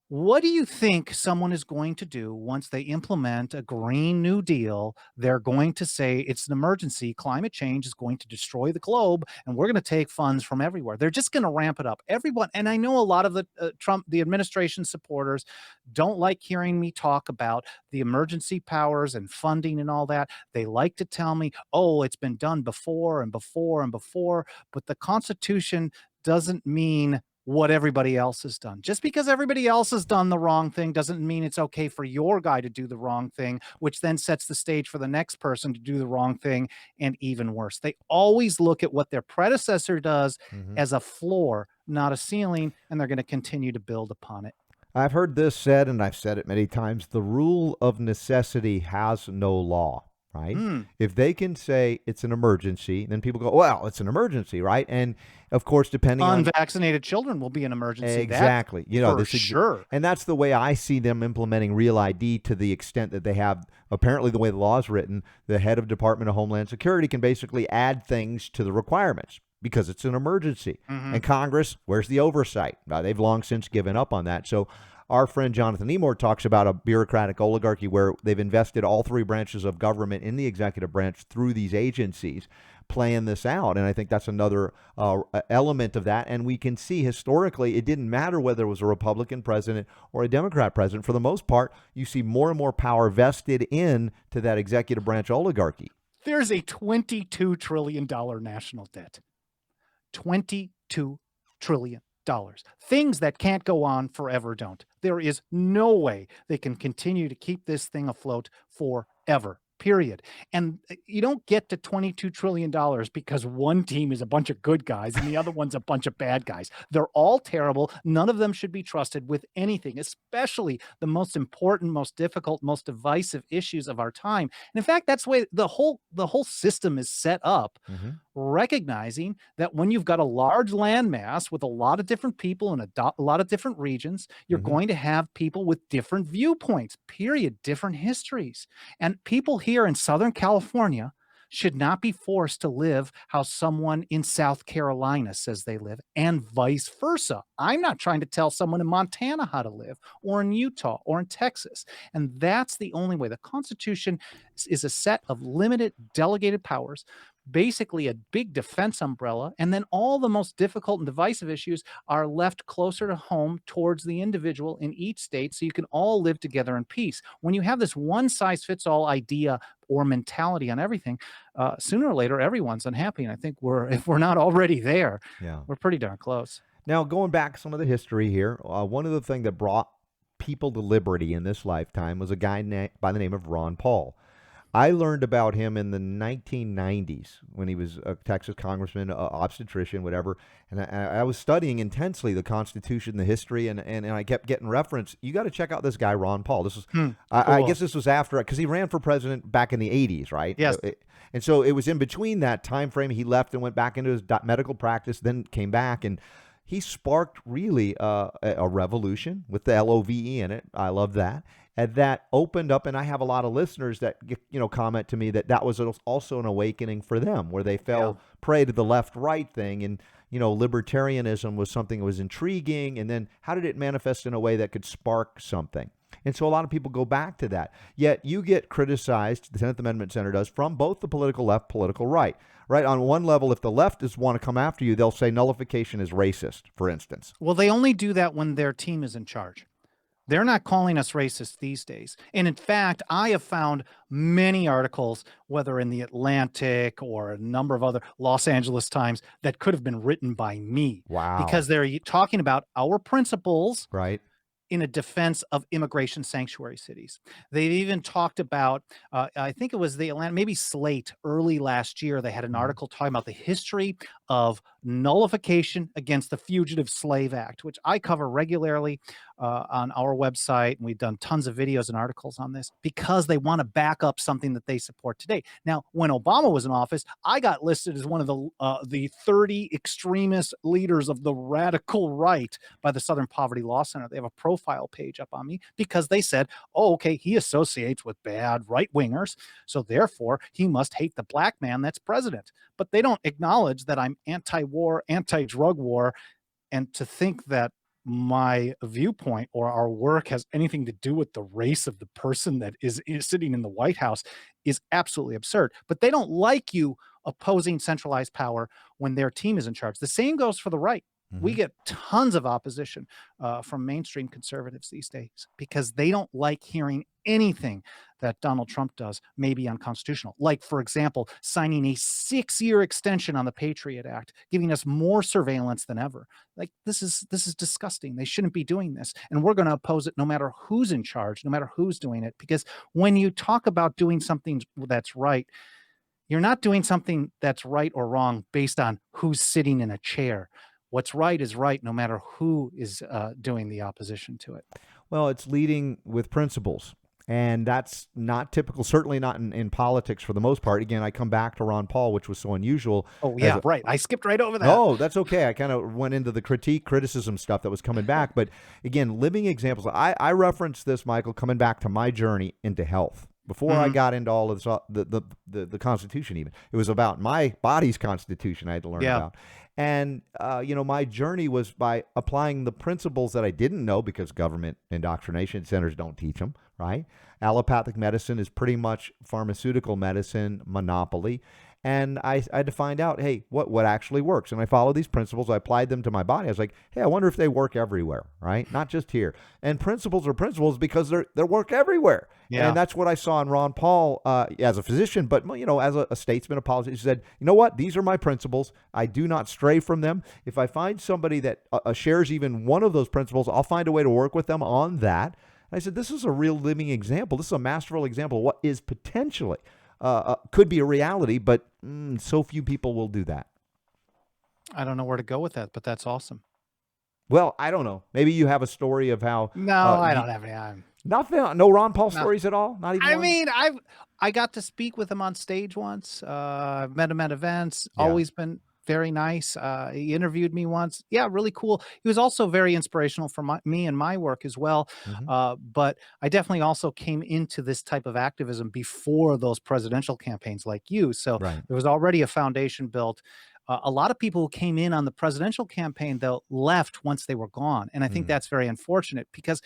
What do you think someone is going to do once they implement a Green New Deal? They're going to say it's an emergency. Climate change is going to destroy the globe, and we're going to take funds from everywhere. They're just going to ramp it up. Everyone, and I know a lot of the administration supporters don't like hearing me talk about the emergency powers and funding and all that. They like to tell me, oh, it's been done before and before and before, but the Constitution doesn't mean what everybody else has done. Just because everybody else has done the wrong thing doesn't mean it's okay for your guy to do the wrong thing, which then sets the stage for the next person to do the wrong thing, and even worse. They always look at what their predecessor does as a floor, not a ceiling, and they're going to continue to build upon it. I've heard this said, and I've said it many times, the rule of necessity has no law. Right? If they can say it's an emergency, then people go, well, it's an emergency, right? And of course, depending on unvaccinated children will be an emergency. Exactly. For sure. And that's the way I see them implementing Real ID, to the extent that they have, apparently the way the law is written, the head of Department of Homeland Security can basically add things to the requirements because it's an emergency. And Congress, where's the oversight? They've long since given up on that. So our friend Jonathan Nemor talks about a bureaucratic oligarchy where they've invested all three branches of government in the executive branch through these agencies playing this out. And I think that's another element of that. And we can see historically, it didn't matter whether it was a Republican president or a Democrat president. For the most part, you see more and more power vested in to that executive branch oligarchy. There's a $22 trillion national debt. $22 trillion. Things that can't go on forever don't. There is no way they can continue to keep this thing afloat forever. Period. And you don't get to $22 trillion because one team is a bunch of good guys and the other one's a bunch of bad guys. They're all terrible. None of them should be trusted with anything, especially the most important, most difficult, most divisive issues of our time. And in fact, that's the way the whole system is set up, recognizing that when you've got a large landmass with a lot of different people in a lot of different regions, you're going to have people with different viewpoints, period, different histories. And people here in Southern California should not be forced to live how someone in South Carolina says they live, and vice versa. I'm not trying to tell someone in Montana how to live, or in Utah, or in Texas. And that's the only way. The Constitution is a set of limited delegated powers, basically a big defense umbrella, and then all the most difficult and divisive issues are left closer to home towards the individual in each state, so you can all live together in peace. When you have this one-size-fits-all idea or mentality on everything, sooner or later everyone's unhappy, and I think if we're not already there, we're pretty darn close. Now, going back some of the history here, one of the things that brought people to liberty in this lifetime was a guy by the name of Ron Paul. I learned about him in the 1990s when he was a Texas congressman, obstetrician, whatever. And I was studying intensely the Constitution, the history, and I kept getting reference. You got to check out this guy, Ron Paul. This was, I guess this was after, because he ran for president back in the 80s, right? Yes. And so it was in between that time frame. He left and went back into his medical practice, then came back, and he sparked really a revolution with the LOVE in it. I love that. And that opened up, and I have a lot of listeners that comment to me that was also an awakening for them, where they fell prey to the left-right thing, and libertarianism was something that was intriguing, and then how did it manifest in a way that could spark something? And so a lot of people go back to that. Yet you get criticized, the 10th Amendment Center does, from both the political left, political right. Right? On one level, if the leftists want to come after you, they'll say nullification is racist, for instance. Well, they only do that when their team is in charge. They're not calling us racist these days. And in fact, I have found many articles, whether in the Atlantic or a number of other Los Angeles Times, that could have been written by me. Wow. Because they're talking about our principles. Right. In a defense of immigration sanctuary cities. They've even talked about, I think it was the Atlanta, maybe Slate early last year, they had an article talking about the history of nullification against the Fugitive Slave Act, which I cover regularly on our website. And we've done tons of videos and articles on this because they want to back up something that they support today. Now, when Obama was in office, I got listed as one of the 30 extremist leaders of the radical right by the Southern Poverty Law Center. They have a profile page up on me because they said, oh, okay, he associates with bad right-wingers, so therefore he must hate the black man that's president. But they don't acknowledge that I'm anti-war, anti-drug war, and to think that my viewpoint or our work has anything to do with the race of the person that is sitting in the White House is absolutely absurd. But they don't like you opposing centralized power when their team is in charge. The same goes for the right. We get tons of opposition from mainstream conservatives these days because they don't like hearing anything that Donald Trump does may be unconstitutional. Like, for example, signing a 6-year extension on the Patriot Act, giving us more surveillance than ever. Like, this is disgusting. They shouldn't be doing this. And we're going to oppose it no matter who's in charge, no matter who's doing it. Because when you talk about doing something that's right, you're not doing something that's right or wrong based on who's sitting in a chair. What's right is right, no matter who is doing the opposition to it. Well, it's leading with principles. And that's not typical, certainly not in politics for the most part. Again, I come back to Ron Paul, which was so unusual. Oh, yeah, right. I skipped right over that. Oh, that's okay. I kind of went into the criticism stuff that was coming back. But again, living examples. I referenced this, Michael, coming back to my journey into health. Before I got into all of this, the Constitution even. It was about my body's Constitution I had to learn about. And, my journey was by applying the principles that I didn't know because government indoctrination centers don't teach them, right? Allopathic medicine is pretty much pharmaceutical medicine monopoly. And I had to find out, hey, what actually works? And I followed these principles. I applied them to my body. I was like, hey, I wonder if they work everywhere, right? Not just here. And principles are principles because they work everywhere. Yeah. And that's what I saw in Ron Paul as a physician, but, as a statesman, a politician. He said, you know what? These are my principles. I do not stray from them. If I find somebody that shares even one of those principles, I'll find a way to work with them on that. And I said, this is a real living example. This is a masterful example of what is potentially could be a reality, but so few people will do that. I don't know where to go with that, but that's awesome. Well, I don't know. Maybe you have a story of how. No, I don't have any. Nothing. No Ron Paul stories at all. Not even. I mean, I got to speak with him on stage once. I've met him at events. Yeah. Always been very nice. He interviewed me once. Yeah, really cool. He was also very inspirational for me and my work as well. But I definitely also came into this type of activism before those presidential campaigns like you. So Right. there was already a foundation built. A lot of people who came in on the presidential campaign, though, left once they were gone. And I think that's very unfortunate because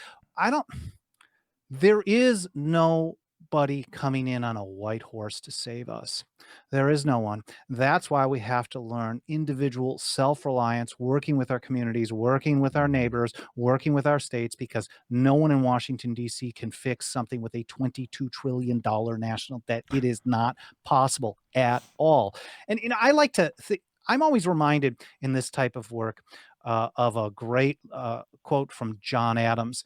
there is nobody coming in on a white horse to save us. There is no one. That's why we have to learn individual self-reliance, working with our communities, working with our neighbors, working with our states, because no one in Washington, D.C. can fix something with a $22 trillion national debt. It is not possible at all. And I like to think, I'm always reminded in this type of work of a great quote from John Adams.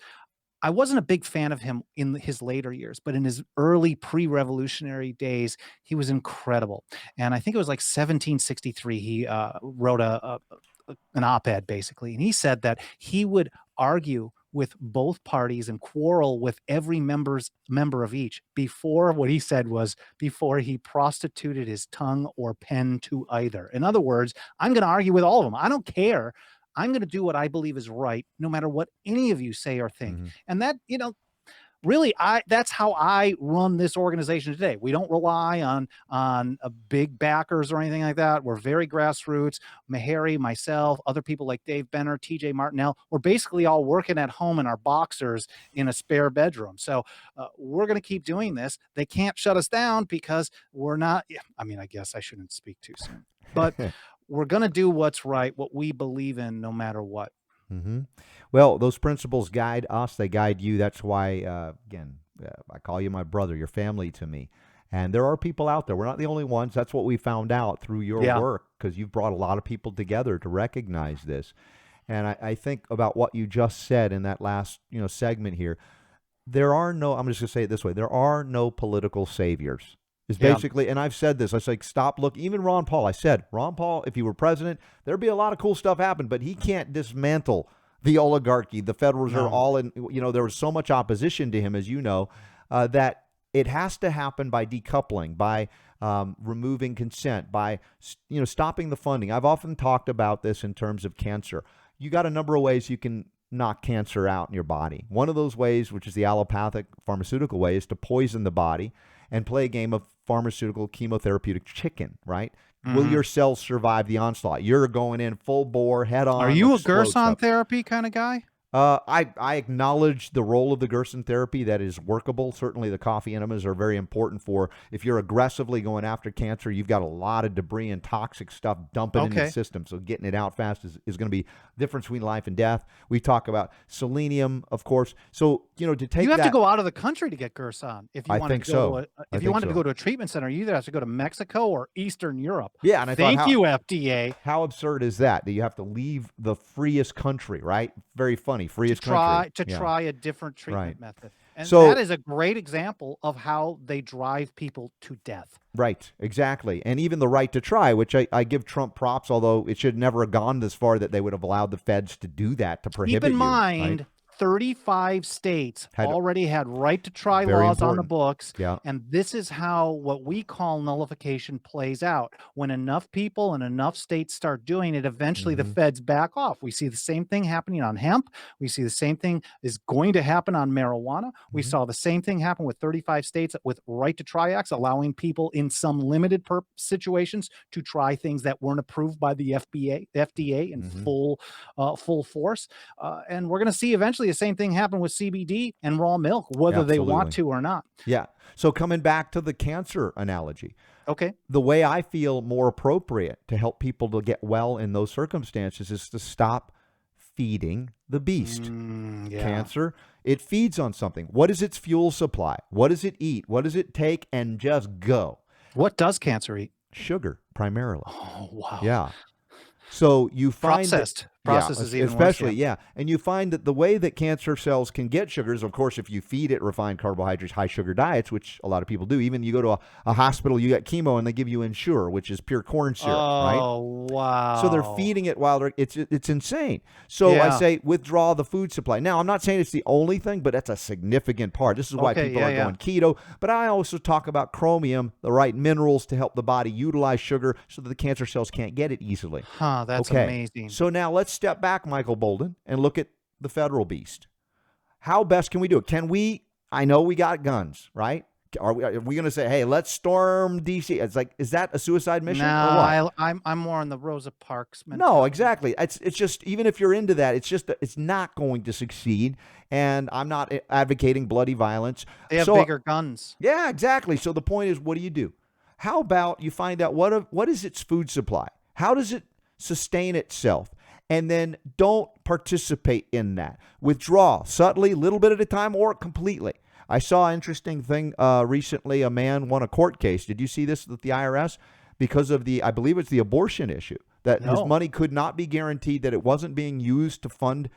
I wasn't a big fan of him in his later years, but in his early pre-revolutionary days, he was incredible. And I think it was like 1763, he wrote an op-ed basically. And he said that he would argue with both parties and quarrel with every member of each before, what he said was, before he prostituted his tongue or pen to either. In other words, I'm going to argue with all of them. I don't care. I'm going to do what I believe is right, no matter what any of you say or think. And that, really, that's how I run this organization today. We don't rely on big backers or anything like that. We're very grassroots. Meharry, myself, other people like Dave Benner, TJ Martinell, we're basically all working at home in our boxers in a spare bedroom. So we're going to keep doing this. They can't shut us down because we're not, I mean, I guess I shouldn't speak too soon, but we're going to do what's right, what we believe in, no matter what. Well, those principles guide us. They guide you. That's why, again, I call you my brother, your family to me. And there are people out there. We're not the only ones. That's what we found out through your work, because you've brought a lot of people together to recognize this. And I think about what you just said in that last segment here. There are no, I'm just going to say it this way, there are no political saviors. Is basically, and I've said this, I say, stop looking, even Ron Paul, I said, Ron Paul, if he were president, there'd be a lot of cool stuff happen, but he can't dismantle the oligarchy, the Federal Reserve, all in, there was so much opposition to him, as you know, that it has to happen by decoupling, by removing consent, by, stopping the funding. I've often talked about this in terms of cancer. You got a number of ways you can knock cancer out in your body. One of those ways, which is the allopathic pharmaceutical way, is to poison the body and play a game of pharmaceutical chemotherapeutic chicken, right? Will your cells survive the onslaught? You're going in full bore, head on. Are you a Gerson therapy kind of guy? I acknowledge the role of the Gerson therapy that is workable. Certainly the coffee enemas are very important for, if you're aggressively going after cancer, you've got a lot of debris and toxic stuff dumping into the system. So getting it out fast is going to be the difference between life and death. We talk about selenium, of course. So, to take you have to go out of the country to get Gerson. If you want to go, if you wanted to go to a treatment center, you either have to go to Mexico or Eastern Europe. Yeah. And I Thank you, FDA. How absurd is that? That you have to leave the freest country, right? Very funny. Freest country. To try a different treatment method. And so, that is a great example of how they drive people to death. Right, exactly. And even the right to try, which I give Trump props, although it should never have gone this far that they would have allowed the feds to do that, to prohibit Keep in mind, 35 states already had right to try laws on the books. And this is how what we call nullification plays out. When enough people and enough states start doing it, eventually the feds back off. We see the same thing happening on hemp. We see the same thing is going to happen on marijuana. We saw the same thing happen with 35 states with right to try acts, allowing people in some limited situations to try things that weren't approved by the FDA in full force. And we're going to see eventually the same thing happen with CBD and raw milk, whether they want to or not. Yeah. So coming back to the cancer analogy. Okay. The way I feel more appropriate to help people to get well in those circumstances is to stop feeding the beast. Cancer, it feeds on something. What is its fuel supply? What does it eat? What does it take? And just go. What does cancer eat? Sugar, primarily. Oh, wow. Yeah. So you find Processed is even especially, worse. yeah. And you find that the way that cancer cells can get sugars, of course, if you feed it refined carbohydrates, high sugar diets, which a lot of people do. Even you go to a hospital, you get chemo, and they give you Ensure, which is pure corn syrup, right? Oh, wow. So they're feeding it while it's insane. So I say withdraw the food supply. Now, I'm not saying it's the only thing, but that's a significant part. This is why people are going keto. But I also talk about chromium, the right minerals to help the body utilize sugar so that the cancer cells can't get it easily. Huh, that's amazing. So now let's step back, Michael Boldin, and look at the federal beast. How best can we do it? I know we got guns, right? Are we going to say, hey, let's storm D.C.? It's like, is that a suicide mission? No, I'm more on the Rosa Parks mentality. No, exactly. It's just, even if you're into that, it's not going to succeed. And I'm not advocating bloody violence. They have bigger guns. Yeah, exactly. So the point is, what do? How about you find out what is its food supply? How does it sustain itself? And then don't participate in that. Withdraw subtly, little bit at a time, or completely. I saw an interesting thing recently. A man won a court case. Did you see this with the IRS? Because of I believe it's the abortion issue, that his money could not be guaranteed, that it wasn't being used to fund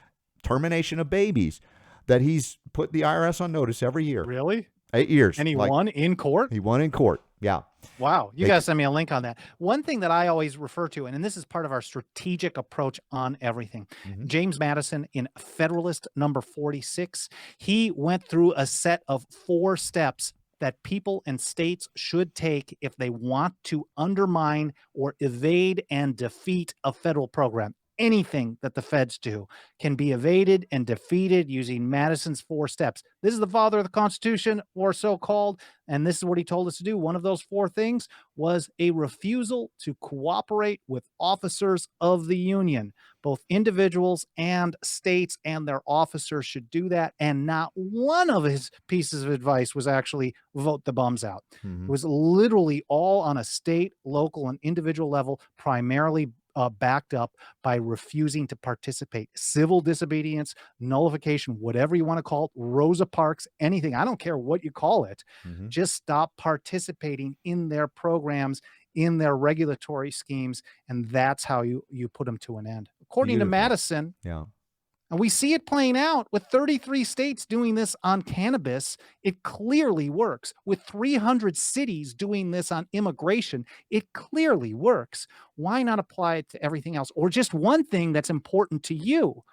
termination of babies, that he's put the IRS on notice every year. Really? 8 years. And he won in court? He won in court, yeah. Wow. You got to send me a link on that. One thing that I always refer to, and this is part of our strategic approach on everything. James Madison in Federalist number 46, he went through a set of 4 steps that people and states should take if they want to undermine or evade and defeat a federal program. Anything that the feds do can be evaded and defeated using Madison's 4 steps. This is the father of the Constitution, or so-called, and this is what he told us to do. One of those 4 things was a refusal to cooperate with officers of the Union. Both individuals and states and their officers should do that, and not one of his pieces of advice was actually vote the bums out. It was literally all on a state, local, and individual level, primarily backed up by refusing to participate. Civil disobedience, nullification, whatever you want to call it, Rosa Parks, anything. I don't care what you call it. Just stop participating in their programs, in their regulatory schemes, and that's how you put them to an end. According to Madison, and we see it playing out with 33 states doing this on cannabis. It clearly works. With 300 cities doing this on immigration, it clearly works. Why not apply it to everything else, or just one thing that's important to you?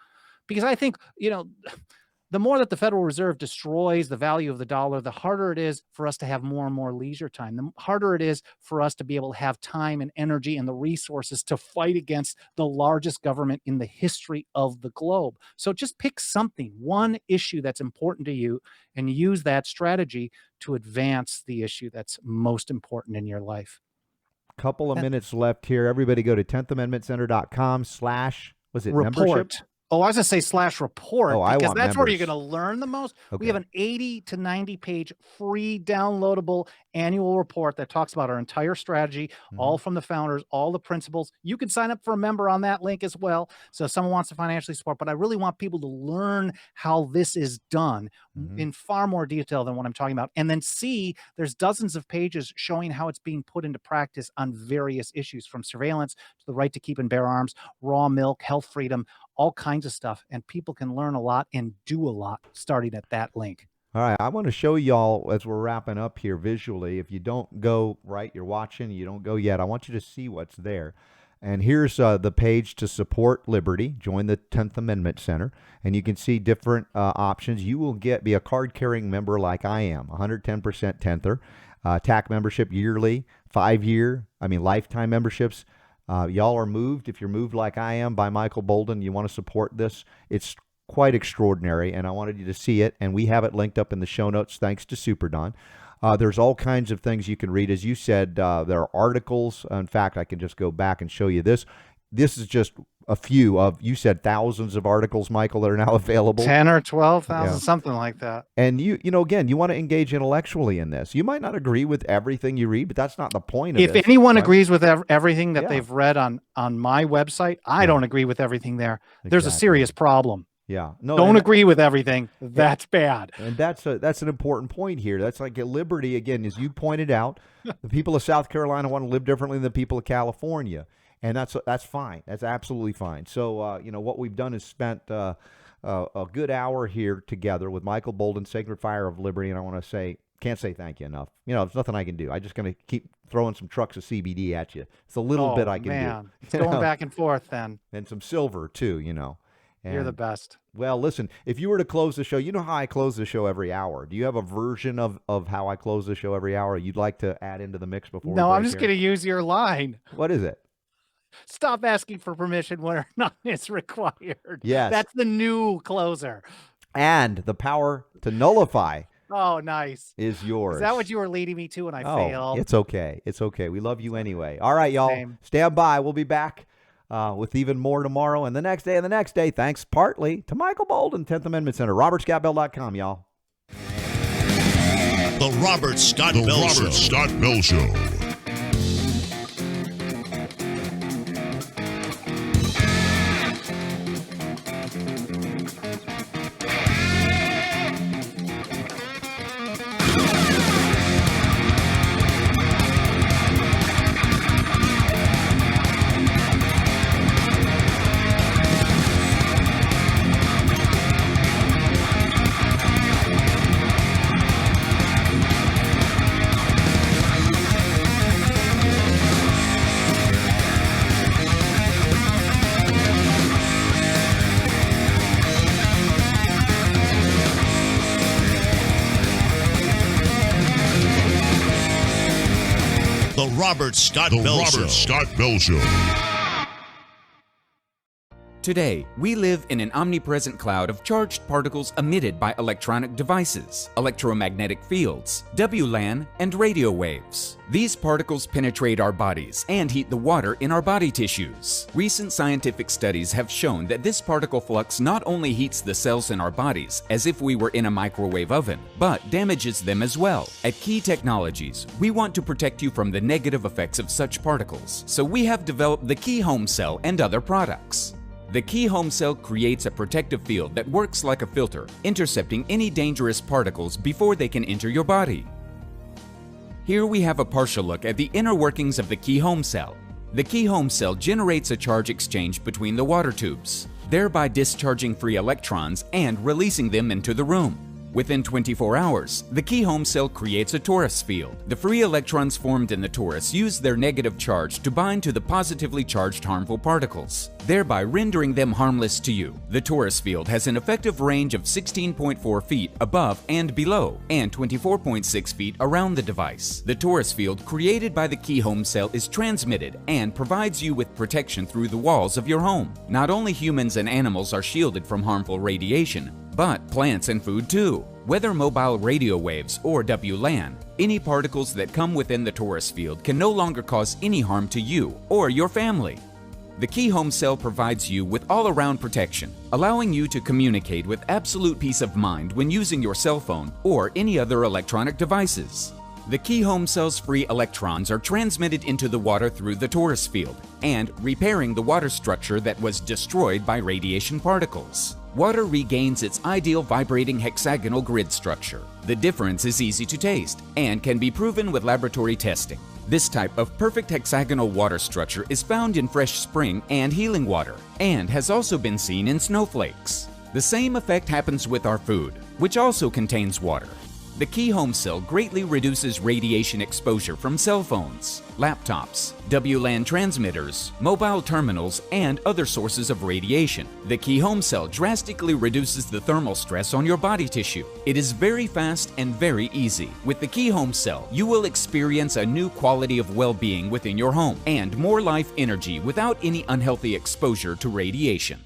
Because I think, the more that the Federal Reserve destroys the value of the dollar, the harder it is for us to have more and more leisure time. The harder it is for us to be able to have time and energy and the resources to fight against the largest government in the history of the globe. So just pick something, one issue that's important to you, and use that strategy to advance the issue that's most important in your life. Couple of minutes left here. Everybody go to 10thamendmentcenter.com/ membership? Oh, I was going to say /report, because that's where you're members. going to learn the most. Okay. We have an 80 to 90 page free downloadable annual report that talks about our entire strategy, all from the founders, all the principles. You can sign up for a member on that link as well. So if someone wants to financially support, but I really want people to learn how this is done in far more detail than what I'm talking about. And then see, there's dozens of pages showing how it's being put into practice on various issues, from surveillance to the right to keep and bear arms, raw milk, health freedom, all kinds of stuff. And people can learn a lot and do a lot starting at that link. All right, I want to show y'all as we're wrapping up here visually. If you don't go, right, you're watching, you don't go yet, I want you to see what's there. And here's the page to support liberty. Join the 10th Amendment Center, and you can see different options. You will be a card-carrying member like I am, 110% 10ther, TAC membership yearly, 5-year, lifetime memberships. Y'all are moved. If you're moved like I am by Michael Boldin, you want to support this. It's quite extraordinary, and I wanted you to see it, and we have it linked up in the show notes thanks to Super Don. There's all kinds of things you can read. As you said, there are articles. In fact, I can just go back and show you this. This is just a few of, you said thousands of articles, Michael, that are now available. 10 or 12,000, something like that. And again, you want to engage intellectually in this. You might not agree with everything you read, but that's not the point of If this. anyone agrees with everything that they've read on my website, I don't agree with everything there. There's a serious problem. Yeah. No, don't agree with everything. That's bad. And that's an important point here. That's like at liberty, again, as you pointed out, the people of South Carolina want to live differently than the people of California. And that's fine. That's absolutely fine. So, what we've done is spent a good hour here together with Michael Boldin, Sacred Fire of Liberty, and I want to can't say thank you enough. There's nothing I can do. I'm just going to keep throwing some trucks of CBD at you. It's a little bit I can do. It's going back and forth then. And some silver, too, And, you're the best. Well, listen, if you were to close the show, you know how I close the show every hour. Do you have a version of how I close the show every hour you'd like to add into the mix before? No, I'm just going to use your line. What is it? Stop asking for permission when none is required. Yes. That's the new closer. And the power to nullify. Oh, nice. Is yours. Is that what you were leading me to when I failed? It's okay. It's okay. We love you anyway. All right, y'all. Stand by. We'll be back with even more tomorrow and the next day and the next day. Thanks partly to Michael Boldin, 10th Amendment Center. RobertScottBell.com, y'all. The Robert Scott Bell Show. The Robert Scott Bell Show. Today, we live in an omnipresent cloud of charged particles emitted by electronic devices, electromagnetic fields, WLAN, and radio waves. These particles penetrate our bodies and heat the water in our body tissues. Recent scientific studies have shown that this particle flux not only heats the cells in our bodies as if we were in a microwave oven, but damages them as well. At Key Technologies, we want to protect you from the negative effects of such particles, so we have developed the Key Home Cell and other products. The Key Home Cell creates a protective field that works like a filter, intercepting any dangerous particles before they can enter your body. Here we have a partial look at the inner workings of the Key Home Cell. The Key Home Cell generates a charge exchange between the water tubes, thereby discharging free electrons and releasing them into the room. Within 24 hours, the Key Home Cell creates a torus field. The free electrons formed in the torus use their negative charge to bind to the positively charged harmful particles, thereby rendering them harmless to you. The torus field has an effective range of 16.4 feet above and below, and 24.6 feet around the device. The torus field created by the Key Home Cell is transmitted and provides you with protection through the walls of your home. Not only humans and animals are shielded from harmful radiation, but plants and food too. Whether mobile radio waves or WLAN, any particles that come within the torus field can no longer cause any harm to you or your family. The Key Home Cell provides you with all-around protection, allowing you to communicate with absolute peace of mind when using your cell phone or any other electronic devices. The Key Home Cell's free electrons are transmitted into the water through the torus field and repairing the water structure that was destroyed by radiation particles. Water regains its ideal vibrating hexagonal grid structure. The difference is easy to taste and can be proven with laboratory testing. This type of perfect hexagonal water structure is found in fresh spring and healing water and has also been seen in snowflakes. The same effect happens with our food, which also contains water. The Key Home Cell greatly reduces radiation exposure from cell phones, laptops, WLAN transmitters, mobile terminals, and other sources of radiation. The Key Home Cell drastically reduces the thermal stress on your body tissue. It is very fast and very easy. With the Key Home Cell, you will experience a new quality of well-being within your home and more life energy without any unhealthy exposure to radiation.